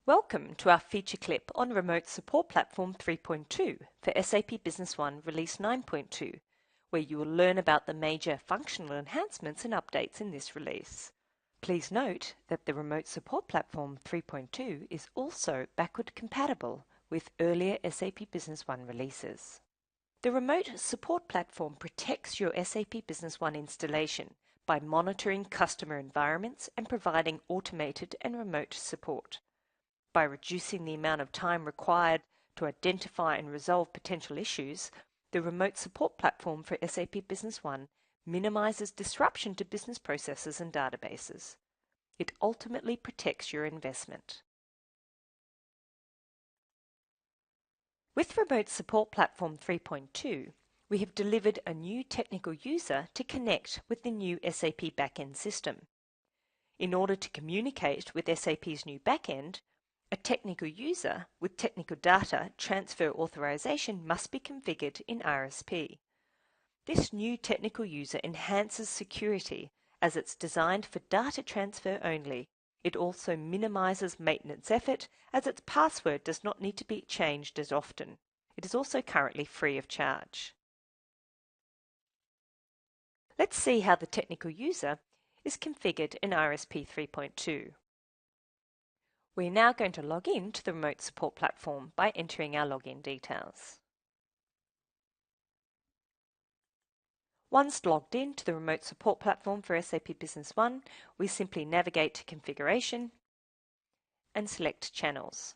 Welcome to our feature clip on Remote Support Platform 3.2 for SAP Business One Release 9.2, where you will learn about the major functional enhancements and updates in this release. Please note that the Remote Support Platform 3.2 is also backward compatible with earlier SAP Business One releases. The Remote Support Platform protects your SAP Business One installation by monitoring customer environments and providing automated and remote support. By reducing the amount of time required to identify and resolve potential issues, the Remote Support Platform for SAP Business One minimizes disruption to business processes and databases. It ultimately protects your investment. With Remote Support Platform 3.2, we have delivered a new technical user to connect with the new SAP backend system. In order to communicate with SAP's new backend, a technical user with technical data transfer authorization must be configured in RSP. This new technical user enhances security as it's designed for data transfer only. It also minimizes maintenance effort as its password does not need to be changed as often. It is also currently free of charge. Let's see how the technical user is configured in RSP 3.2. We're now going to log in to the Remote Support Platform by entering our login details. Once logged in to the Remote Support Platform for SAP Business One, we simply navigate to Configuration and select Channels.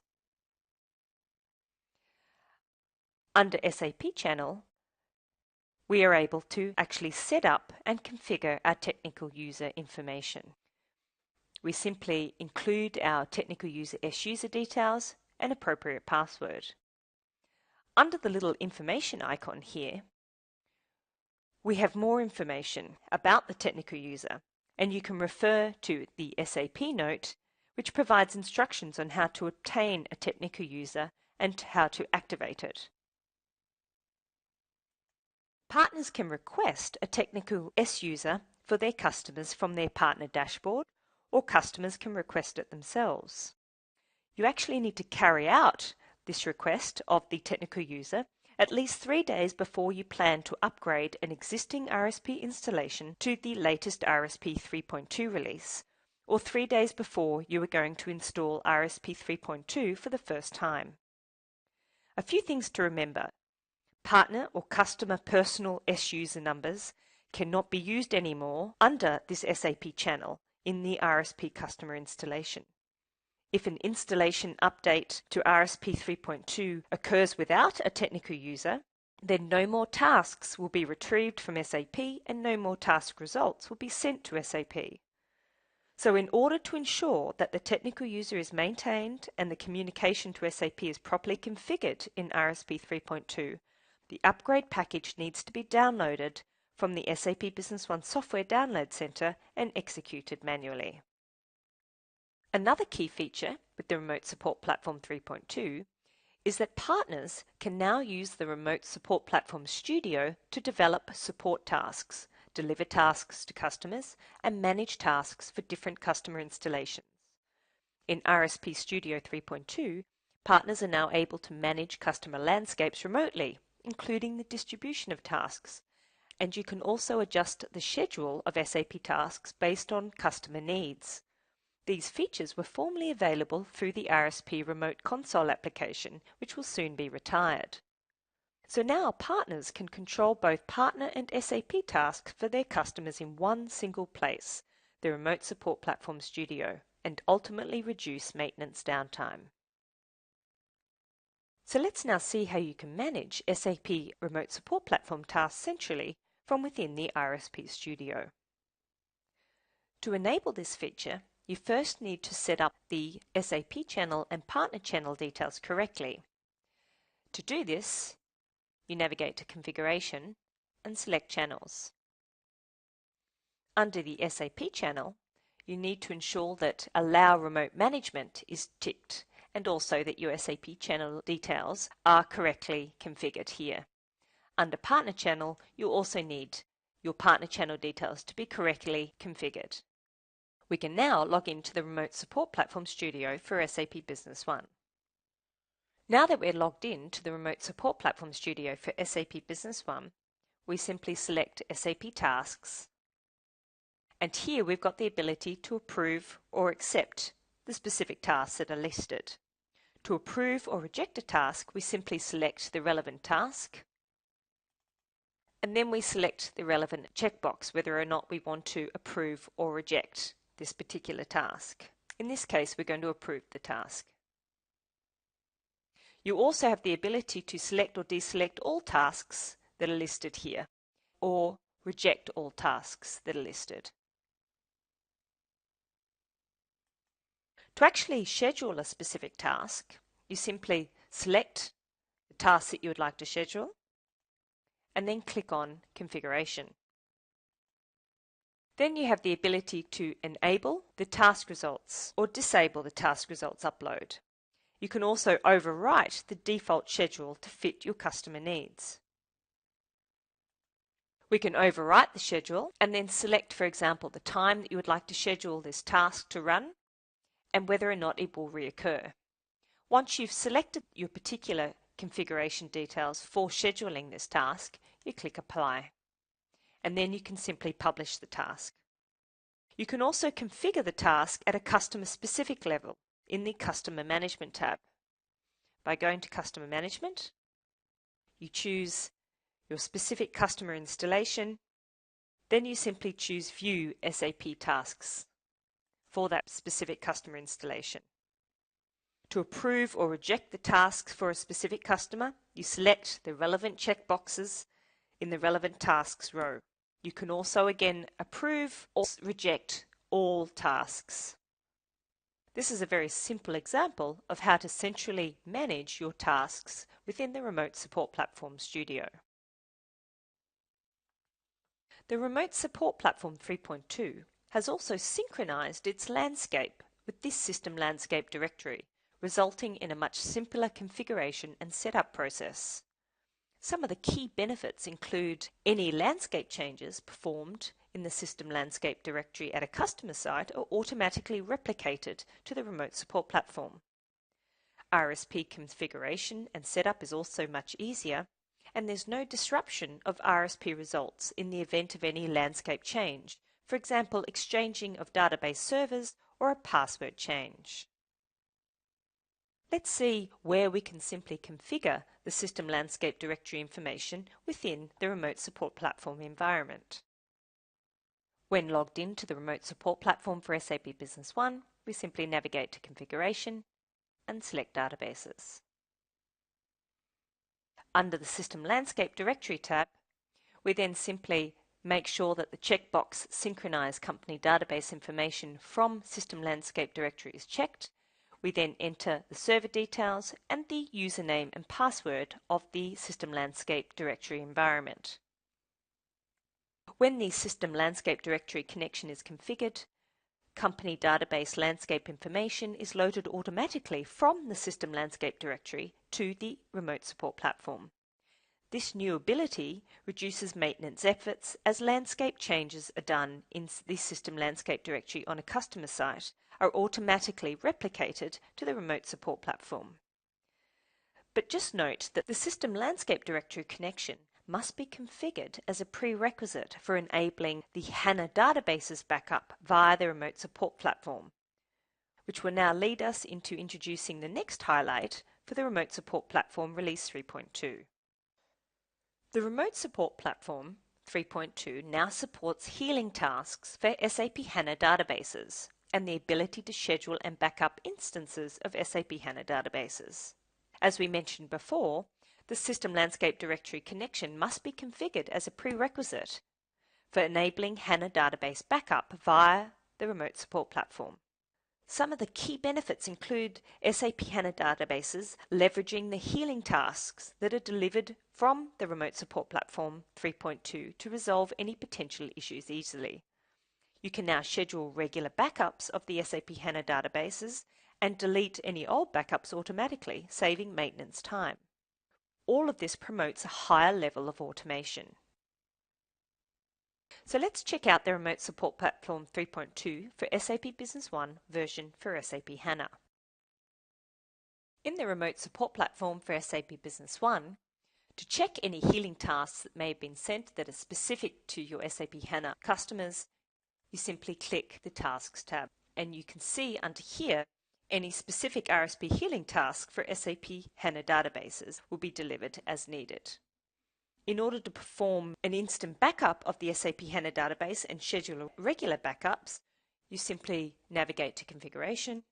Under SAP Channel, we are able to actually set up and configure our technical user information. We simply include our technical user S-user details and appropriate password. Under the little information icon here, we have more information about the technical user, and you can refer to the SAP note, which provides instructions on how to obtain a technical user and how to activate it. Partners can request a technical S-user for their customers from their partner dashboard, or customers can request it themselves. You actually need to carry out this request of the technical user at least 3 days before you plan to upgrade an existing RSP installation to the latest RSP 3.2 release, or 3 days before you are going to install RSP 3.2 for the first time. A few things to remember. Partner or customer personal S-user numbers cannot be used anymore under this SAP channel in the RSP customer installation. If an installation update to RSP 3.2 occurs without a technical user, then no more tasks will be retrieved from SAP and no more task results will be sent to SAP. So in order to ensure that the technical user is maintained and the communication to SAP is properly configured in RSP 3.2, the upgrade package needs to be downloaded from the SAP Business One Software Download Center and executed manually. Another key feature with the Remote Support Platform 3.2 is that partners can now use the Remote Support Platform Studio to develop support tasks, deliver tasks to customers, and manage tasks for different customer installations. In RSP Studio 3.2, partners are now able to manage customer landscapes remotely, including the distribution of tasks, and you can also adjust the schedule of SAP tasks based on customer needs. These features were formerly available through the RSP Remote Console application, which will soon be retired. So now partners can control both partner and SAP tasks for their customers in one single place, the Remote Support Platform Studio, and ultimately reduce maintenance downtime. So let's now see how you can manage SAP Remote Support Platform tasks centrally from within the RSP Studio. To enable this feature, you first need to set up the SAP channel and partner channel details correctly. To do this, you navigate to Configuration and select Channels. Under the SAP channel, you need to ensure that Allow Remote Management is ticked, and also that your SAP channel details are correctly configured here. Under Partner Channel, you also need your partner channel details to be correctly configured. We can now log into the Remote Support Platform Studio for SAP Business One. Now that we're logged in to the Remote Support Platform Studio for SAP Business One, we simply select SAP Tasks, and here we've got the ability to approve or accept the specific tasks that are listed. To approve or reject a task, we simply select the relevant task, and then we select the relevant checkbox whether or not we want to approve or reject this particular task. In this case, we're going to approve the task. You also have the ability to select or deselect all tasks that are listed here, or reject all tasks that are listed. To actually schedule a specific task, you simply select the task that you would like to schedule, and then click on Configuration. Then you have the ability to enable the task results or disable the task results upload. You can also overwrite the default schedule to fit your customer needs. We can overwrite the schedule and then select, for example, the time that you would like to schedule this task to run and whether or not it will reoccur. Once you've selected your particular configuration details for scheduling this task, you click Apply, and then you can simply publish the task. You can also configure the task at a customer-specific level in the Customer Management tab. By going to Customer Management, you choose your specific customer installation, then you simply choose View SAP Tasks for that specific customer installation. To approve or reject the tasks for a specific customer, you select the relevant checkboxes in the relevant tasks row. You can also again approve or reject all tasks. This is a very simple example of how to centrally manage your tasks within the Remote Support Platform Studio. The Remote Support Platform 3.2 has also synchronized its landscape with this system landscape directory, resulting in a much simpler configuration and setup process. Some of the key benefits include any landscape changes performed in the system landscape directory at a customer site are automatically replicated to the Remote Support Platform. RSP configuration and setup is also much easier, and there's no disruption of RSP results in the event of any landscape change, for example, exchanging of database servers or a password change. Let's see where we can simply configure the system landscape directory information within the Remote Support Platform environment. When logged into the Remote Support Platform for SAP Business One, we simply navigate to Configuration and select Databases. Under the System Landscape Directory tab, we then simply make sure that the checkbox Synchronize Company Database Information from System Landscape Directory is checked. We then enter the server details and the username and password of the System Landscape Directory environment. When the System Landscape Directory connection is configured, Company Database Landscape information is loaded automatically from the System Landscape Directory to the Remote Support Platform. This new ability reduces maintenance efforts as landscape changes are done in the System Landscape Directory on a customer site are automatically replicated to the Remote Support Platform. But just note that the System Landscape Directory connection must be configured as a prerequisite for enabling the HANA databases backup via the Remote Support Platform, which will now lead us into introducing the next highlight for the Remote Support Platform Release 3.2. The Remote Support Platform 3.2 now supports healing tasks for SAP HANA databases and the ability to schedule and backup instances of SAP HANA databases. As we mentioned before, the System Landscape Directory connection must be configured as a prerequisite for enabling HANA database backup via the Remote Support Platform. Some of the key benefits include SAP HANA databases leveraging the healing tasks that are delivered from the Remote Support Platform 3.2 to resolve any potential issues easily. You can now schedule regular backups of the SAP HANA databases and delete any old backups automatically, saving maintenance time. All of this promotes a higher level of automation. So let's check out the Remote Support Platform 3.2 for SAP Business One version for SAP HANA. In the Remote Support Platform for SAP Business One, to check any healing tasks that may have been sent that are specific to your SAP HANA customers, you simply click the Tasks tab, and you can see under here any specific RSP healing task for SAP HANA databases will be delivered as needed. In order to perform an instant backup of the SAP HANA database and schedule regular backups, you simply navigate to Configuration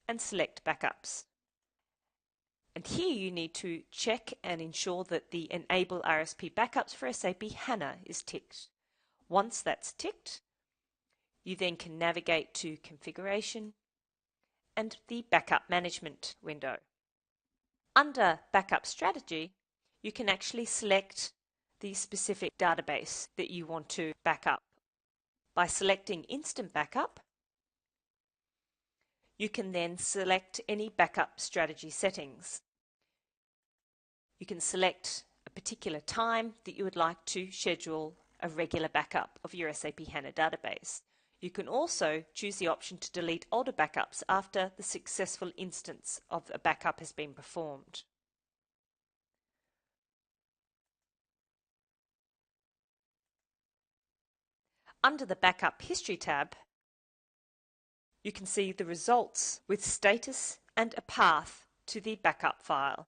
and select Backups. And here you need to check and ensure that the Enable RSP Backups for SAP HANA is ticked. Once that's ticked, you then can navigate to Configuration and the Backup Management window. Under Backup Strategy, you can actually select the specific database that you want to back up. By selecting Instant Backup, you can then select any backup strategy settings. You can select a particular time that you would like to schedule a regular backup of your SAP HANA database. You can also choose the option to delete older backups after the successful instance of a backup has been performed. Under the Backup History tab, you can see the results with status and a path to the backup file.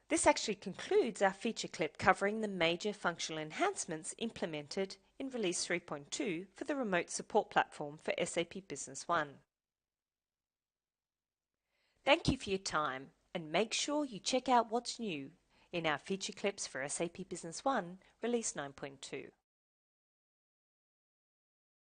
This actually concludes our feature clip covering the major functional enhancements implemented in Release 3.2 for the Remote Support Platform for SAP Business One. Thank you for your time, and make sure you check out what's new in our feature clips for SAP Business One Release 9.2.